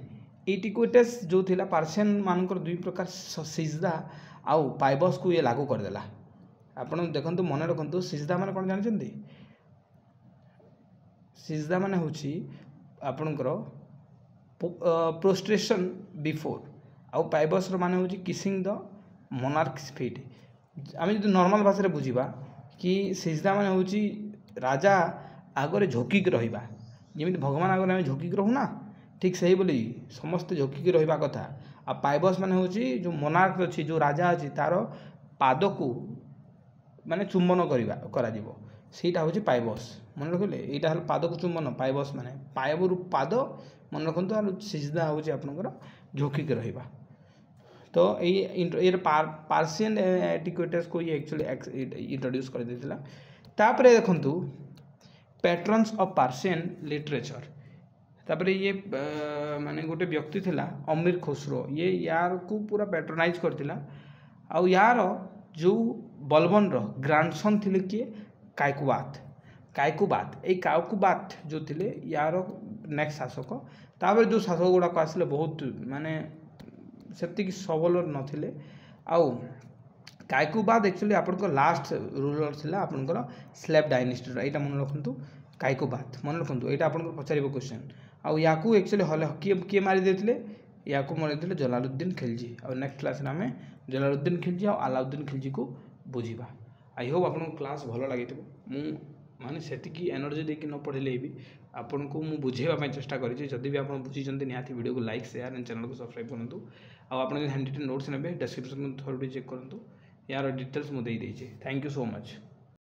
इटिक्विटस जो थिला पार्सियन मानकर दुई प्रकार सिजदा आउ पाइबस को ये लागू करदेला आपण देखंतु मन रखंतु सिजदा माने कौन जानते सिजदा माने होची आपणकर प्रोस्ट्रेशन बिफोर आउ पाइबस माने होची किसिंग द मोनार्क्स फीट आम जो नॉर्मल भाषा बुझा कि सिजदा माने होची राजा आगे झोंकिक रहा जमी भगवान आगे आम झोंकिक रहूना ठीक से ही बोली समस्ते झोंकिक रहा कथा आ पाइबस माने होची जो मोनार्क अच्छी जो राजा अच्छी तार पाद को माने चुंबन करा सेटा हूँ पाइबस मन रखिले यहाँ हल पाद को चुंबन पाइबस माने पायबरू पाद मन रखु और सिजदा हूँ आपंकर झोंकिक रहा तो ये पार्सियन एटिक्वेटस को ये एक्चुअली इंट्रोड्यूस कर देथिला तापरे देखंतु पैट्रन्स ऑफ पार्सियन लिटरेचर तापरे ये माने गोटे व्यक्ति थिला अमीर खुसरो ये यार को पूरा पैट्रोनाइज करथिला आ यार जो बलबन रो ग्रांडसन थिले किए कायकुबात ए कायकुबात जो थिले यार नेक्स्ट शासक तापर जो शासक गुड़ाक आसिले बहुत माने सेतिक सबल नथिले आउ कायकुबाद एक्चुअली आपन लास्ट रूलर थिला आपनकर स्लेव डायनेस्टी यहाँ मन रखु कायकुबाद मन रखु यहाँ आपन पचार क्वेश्चन आउ या एक्चुअली हल किए मारी देते या मारी जलालुद्दीन खिलजी और नेक्स्ट क्लास आम जलालुद्दीन खिलजी और अलाउद्दीन खिलजी को बुझा आई होप आपन क्लास भल लगे माने सेतिकी एनर्जी देकी न पढ़ले भी आपन को मु बुझेवा चेष्टा करी जदि भी आप बुझीचंती निहाती वीडियो को लाइक शेयर एंड चैनल को सब्सक्राइब करूँ आप हैंड रिटन नोट्स ने डिस्क्रिप्शन में थोड़ी चेक करूँ यार डिटेल्स मुझे थैंक यू सो मच।